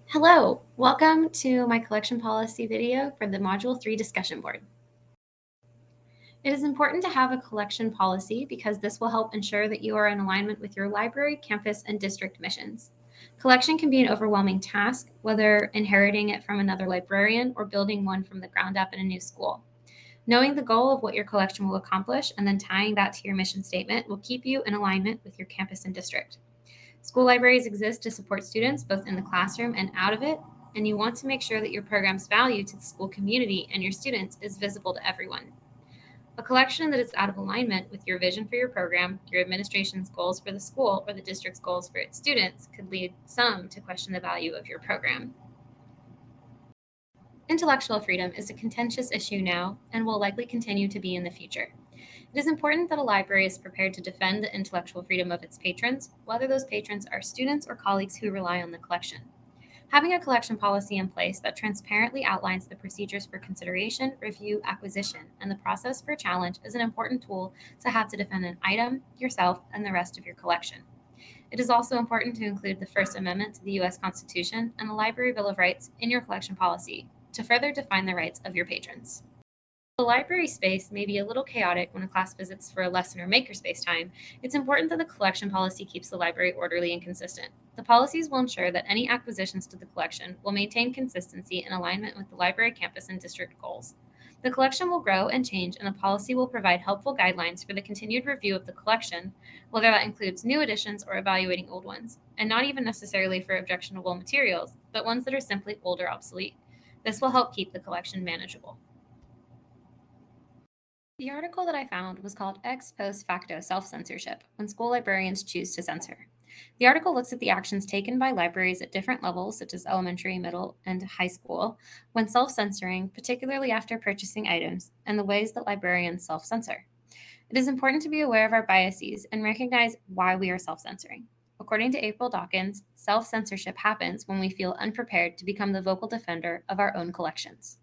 Hello, welcome to my collection policy video for the Module 3 discussion board. It is important to have a collection policy because this will help ensure that you are in alignment with your library, campus, and district missions. Collection can be an overwhelming task, whether inheriting it from another librarian or building one from the ground up in a new school. Knowing the goal of what your collection will accomplish and then tying that to your mission statement will keep you in alignment with your campus and district. School libraries exist to support students both in the classroom and out of it, and you want to make sure that your program's value to the school community and your students is visible to everyone. A collection that is out of alignment with your vision for your program, your administration's goals for the school, or the district's goals for its students could lead some to question the value of your program. Intellectual freedom is a contentious issue now and will likely continue to be in the future. It is important that a library is prepared to defend the intellectual freedom of its patrons, whether those patrons are students or colleagues who rely on the collection. Having a collection policy in place that transparently outlines the procedures for consideration, review, acquisition, and the process for challenge is an important tool to have to defend an item, yourself, and the rest of your collection. It is also important to include the First Amendment to the U.S. Constitution and the Library Bill of Rights in your collection policy to further define the rights of your patrons. The library space may be a little chaotic when a class visits for a lesson or makerspace time. It's important that the collection policy keeps the library orderly and consistent. The policies will ensure that any acquisitions to the collection will maintain consistency and alignment with the library campus and district goals. The collection will grow and change, and the policy will provide helpful guidelines for the continued review of the collection, whether that includes new additions or evaluating old ones, and not even necessarily for objectionable materials, but ones that are simply old or obsolete. This will help keep the collection manageable. The article that I found was called Ex Post Facto Self-Censorship, When School Librarians Choose to Censor. The article looks at the actions taken by libraries at different levels, such as elementary, middle, and high school, when self-censoring, particularly after purchasing items, and the ways that librarians self-censor. It is important to be aware of our biases and recognize why we are self-censoring. According to April Dawkins, self-censorship happens when we feel unprepared to become the vocal defender of our own collections.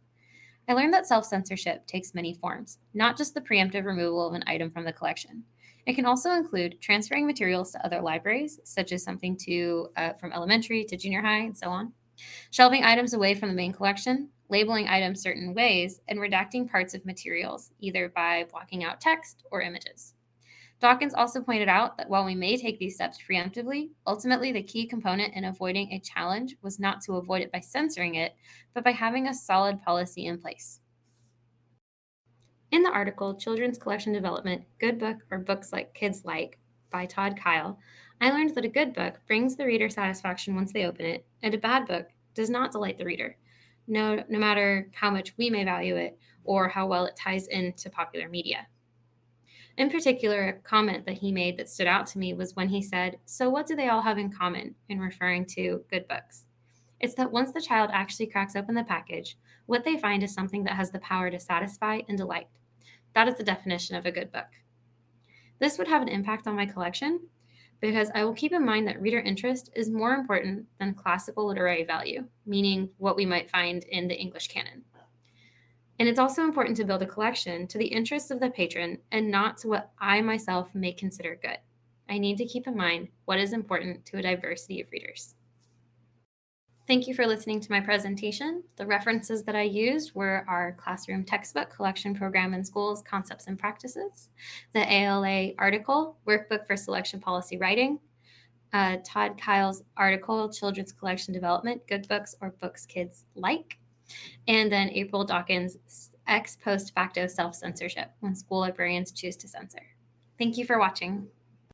I learned that self-censorship takes many forms, not just the preemptive removal of an item from the collection. It can also include transferring materials to other libraries, such as something from elementary to junior high and so on, shelving items away from the main collection, labeling items certain ways, and redacting parts of materials, either by blocking out text or images. Dawkins also pointed out that while we may take these steps preemptively, ultimately the key component in avoiding a challenge was not to avoid it by censoring it, but by having a solid policy in place. In the article, Children's Collection Development, Good Book or Books Like Kids Like by Todd Kyle, I learned that a good book brings the reader satisfaction once they open it, and a bad book does not delight the reader, no matter how much we may value it or how well it ties into popular media. In particular, a comment that he made that stood out to me was when he said, "So what do they all have in common?" in referring to good books. It's that once the child actually cracks open the package, what they find is something that has the power to satisfy and delight. That is the definition of a good book. This would have an impact on my collection because I will keep in mind that reader interest is more important than classical literary value, meaning what we might find in the English canon. And it's also important to build a collection to the interests of the patron and not to what I myself may consider good. I need to keep in mind what is important to a diversity of readers. Thank you for listening to my presentation. The references that I used were our classroom textbook, Collection Program in Schools, Concepts and Practices, the ALA article, Workbook for Selection Policy Writing, Todd Kyle's article, Children's Collection Development, Good Books or Books Kids Like, and then April Dawkins' Ex Post Facto Self-Censorship, When School Librarians Choose to Censor. Thank you for watching.